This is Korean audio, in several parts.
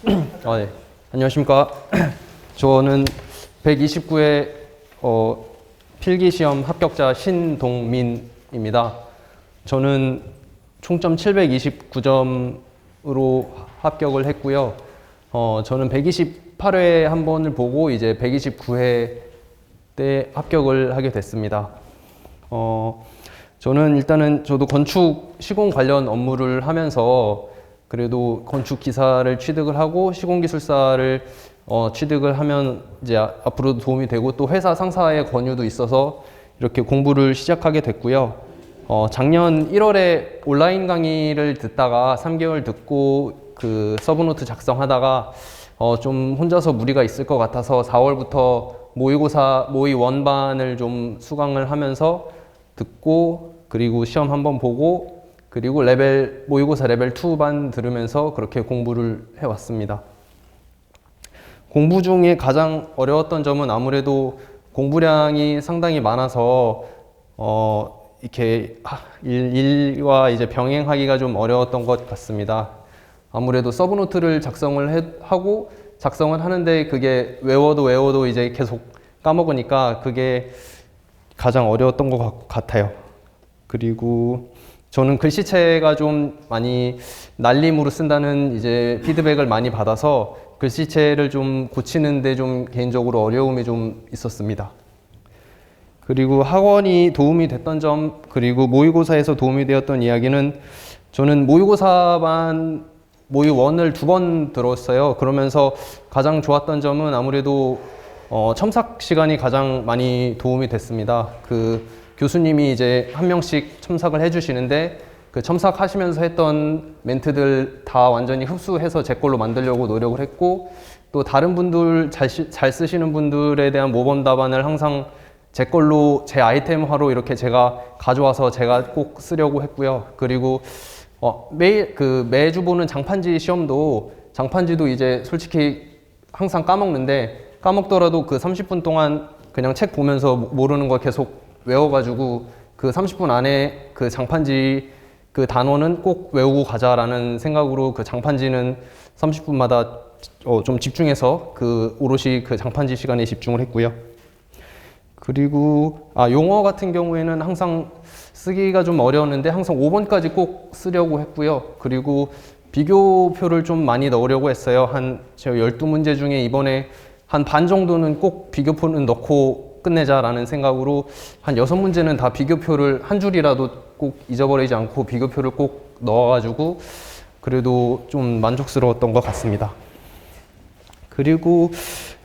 네. 안녕하십니까. 저는 129회 필기시험 합격자 신동민입니다. 저는 총점 729점으로 합격을 했고요. 저는 128회 한 번을 보고 이제 129회 때 합격을 하게 됐습니다. 저는 일단은 저도 건축 시공 관련 업무를 하면서 그래도 건축 기사를 취득을 하고 시공기술사를 취득을 하면 이제 앞으로도 도움이 되고 또 회사 상사의 권유도 있어서 이렇게 공부를 시작하게 됐고요. 작년 1월에 온라인 강의를 듣다가 3개월 듣고 그 서브노트 작성하다가 좀 혼자서 무리가 있을 것 같아서 4월부터 모의고사 모의 원반을 좀 수강을 하면서 듣고 그리고 시험 한번 보고 그리고 모의고사 레벨 2반 들으면서 그렇게 공부를 해왔습니다. 공부 중에 가장 어려웠던 점은 아무래도 공부량이 상당히 많아서 이렇게 일과 이제 병행하기가 좀 어려웠던 것 같습니다. 아무래도 서브노트를 하고 작성을 하는데 그게 외워도 이제 계속 까먹으니까 그게 가장 어려웠던 것 같아요. 그리고 저는 글씨체가 좀 많이 날림으로 쓴다는 이제 피드백을 많이 받아서 글씨체를 좀 고치는데 좀 개인적으로 어려움이 좀 있었습니다. 그리고 학원이 도움이 됐던 점, 그리고 모의고사에서 도움이 되었던 이야기는 저는 모의고사반 모의1을 2번 들었어요. 그러면서 가장 좋았던 점은 아무래도 첨삭 시간이 가장 많이 도움이 됐습니다. 그 교수님이 이제 한 명씩 첨삭을 해주시는데 그 첨삭하시면서 했던 멘트들 다 완전히 흡수해서 제 걸로 만들려고 노력을 했고 또 다른 분들 잘 쓰시는 분들에 대한 모범 답안을 항상 제 걸로 제 아이템화로 이렇게 제가 가져와서 제가 꼭 쓰려고 했고요. 그리고 매주 보는 장판지도 이제 솔직히 항상 까먹는데 까먹더라도 그 30분 동안 그냥 책 보면서 모르는 거 계속 외워가지고 그 30분 안에 그 장판지 그 단원은 꼭 외우고 가자라는 생각으로 그 장판지는 30분마다 좀 집중해서 그 오롯이 그 장판지 시간에 집중을 했고요. 그리고 용어 같은 경우에는 항상 쓰기가 좀 어려웠는데 항상 5번까지 꼭 쓰려고 했고요. 그리고 비교표를 좀 많이 넣으려고 했어요. 제가 12문제 중에 이번에 한 반 정도는 꼭 비교표는 넣고 끝내자라는 생각으로 한 6문제는 다 비교표를 한 줄이라도 꼭 잊어버리지 않고 비교표를 꼭 넣어가지고 그래도 좀 만족스러웠던 것 같습니다. 그리고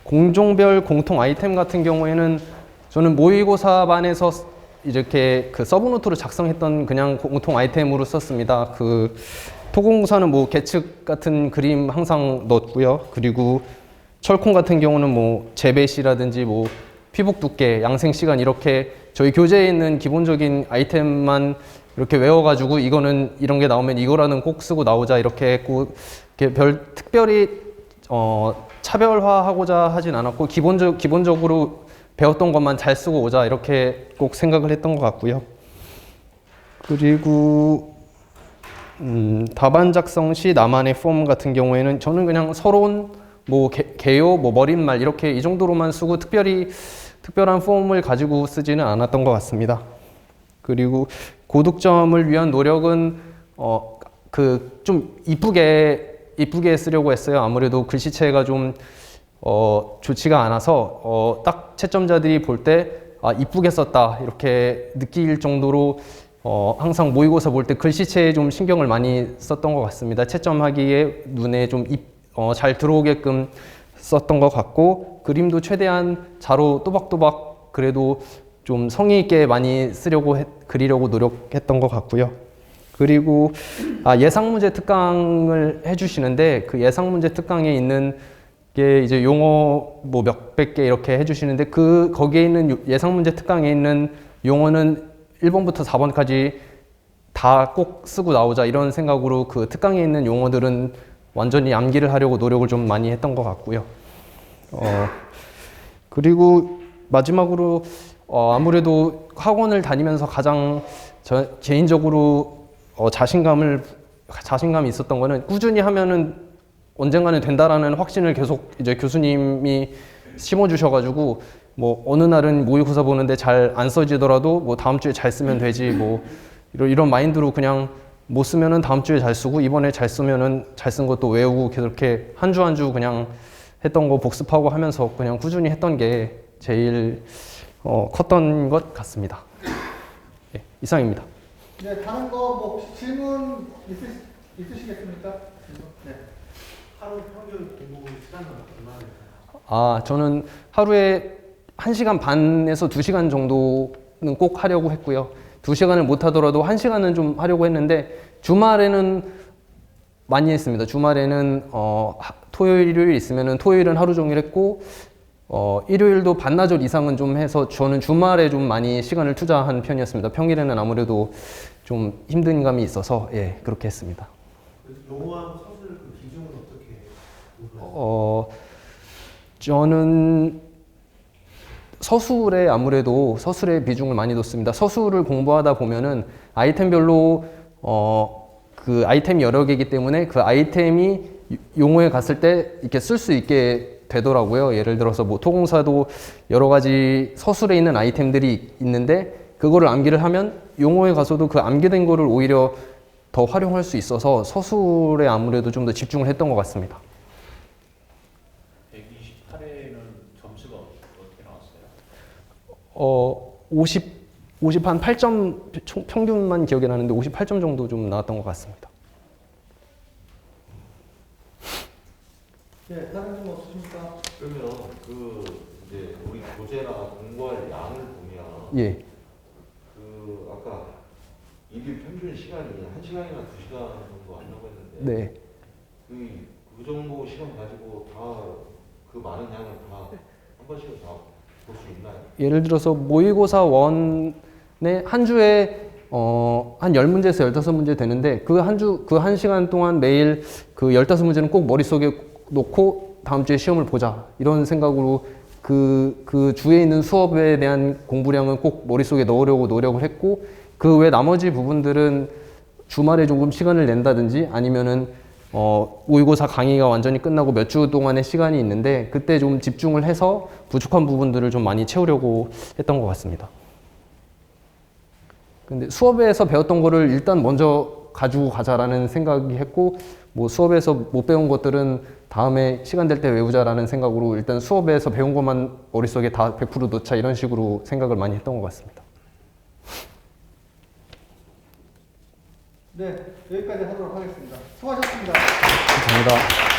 공종별 공통 아이템 같은 경우에는 저는 모의고사반에서 이렇게 그 서브노트로 작성했던 그냥 공통 아이템으로 썼습니다. 그 토공고사는 뭐 계측 같은 그림 항상 넣었고요. 그리고 철콩 같은 경우는 뭐 재배시라든지 뭐 피복 두께, 양생 시간 이렇게 저희 교재에 있는 기본적인 아이템만 이렇게 외워가지고 이거는 이런 게 나오면 이거라는 꼭 쓰고 나오자 이렇게 했고 특별히 차별화하고자 하진 않았고 기본적으로 배웠던 것만 잘 쓰고 오자 이렇게 꼭 생각을 했던 것 같고요. 그리고 답안 작성 시 나만의 폼 같은 경우에는 저는 그냥 서론, 뭐 개요, 뭐 머릿말 이렇게 이 정도로만 쓰고 특별한 폼을 가지고 쓰지는 않았던 것 같습니다. 그리고 고득점을 위한 노력은 좀 이쁘게 쓰려고 했어요. 아무래도 글씨체가 좀 좋지가 않아서 딱 채점자들이 볼 때 이쁘게 썼다 이렇게 느낄 정도로 항상 모의고사 볼 때 글씨체에 좀 신경을 많이 썼던 것 같습니다. 채점하기에 눈에 좀 잘 들어오게끔 썼던 것 같고 그림도 최대한 자로 또박또박 그래도 좀 성의 있게 많이 그리려고 노력했던 것 같고요. 그리고 예상문제 특강을 해주시는데 그 예상문제 특강에 있는 게 이제 용어 뭐 몇백 개 이렇게 해주시는데 거기에 있는 예상문제 특강에 있는 용어는 1번부터 4번까지 다 꼭 쓰고 나오자 이런 생각으로 그 특강에 있는 용어들은 완전히 암기를 하려고 노력을 좀 많이 했던 것 같고요. 그리고 마지막으로 아무래도 학원을 다니면서 가장 개인적으로 자신감이 있었던 거는 꾸준히 하면은 언젠가는 된다라는 확신을 계속 이제 교수님이 심어주셔가지고 뭐 어느 날은 모의고사 보는데 잘 안 써지더라도 뭐 다음 주에 잘 쓰면 되지 뭐 이런 마인드로 그냥 못 쓰면은 다음 주에 잘 쓰고 이번에 잘 쓰면은 잘 쓴 것도 외우고 계속 이렇게 한 주 한 주 그냥 했던 거 복습하고 하면서 그냥 꾸준히 했던 게 제일 컸던 것 같습니다. 네, 이상입니다. 네, 다른 거 뭐 혹시 질문 있으시겠습니까? 네. 하루 평균 공부 시간은 얼마나 될까요? 아, 저는 하루에 1시간 반에서 2시간 정도는 꼭 하려고 했고요. 2시간을 못 하더라도 1시간은 좀 하려고 했는데 주말에는 많이 했습니다. 주말에는 토요일, 일요일 있으면은 토요일은 하루 종일 했고 일요일도 반나절 이상은 좀 해서 저는 주말에 좀 많이 시간을 투자한 편이었습니다. 평일에는 아무래도 좀 힘든 감이 있어서 예, 그렇게 했습니다. 용어하고 서술 그 비중은 어떻게 어, 저는 서술에 아무래도 서술에 비중을 많이 뒀습니다. 서술을 공부하다 보면은 아이템별로 그 아이템이 여러 개이기 때문에 그 아이템이 용어에 갔을 때 이렇게 쓸 수 있게 되더라고요. 예를 들어서 뭐 토공사도 여러 가지 서술에 있는 아이템들이 있는데 그거를 암기를 하면 용어에 가서도 그 암기된 거를 오히려 더 활용할 수 있어서 서술에 아무래도 좀 더 집중을 했던 것 같습니다. 128회는 점수가 어떻게 나왔어요? 50 한 8점 평균만 기억이 나는데 58점 정도 좀 나왔던 것 같습니다. 네, 다른 질문 없으십니까? 그러면 그 이제 우리 교재나 공부할 양을 보면 예. 그 아까 일일 평균 시간이 1시간이나 2시간 정도 한다고 했는데 네. 그 정도 시간 가지고 다 그 많은 양을 다 한 번씩은 다 볼 수 있나요? 예를 들어서 모의고사 원에 한 주에 한 10문제에서 15문제 되는데 그 한 주, 그 한 시간 동안 매일 그 15문제는 꼭 머릿속에 놓고 다음 주에 시험을 보자. 이런 생각으로 그 주에 있는 수업에 대한 공부량은 꼭 머릿속에 넣으려고 노력을 했고 그 외 나머지 부분들은 주말에 조금 시간을 낸다든지 아니면은 모의고사 강의가 완전히 끝나고 몇 주 동안의 시간이 있는데 그때 좀 집중을 해서 부족한 부분들을 좀 많이 채우려고 했던 것 같습니다. 근데 수업에서 배웠던 거를 일단 먼저 가지고 가자라는 생각이 했고 뭐 수업에서 못 배운 것들은 다음에 시간 될 때 외우자라는 생각으로 일단 수업에서 배운 것만 머릿속에 다 100% 넣자 이런 식으로 생각을 많이 했던 것 같습니다. 네, 여기까지 하도록 하겠습니다. 수고하셨습니다. 감사합니다.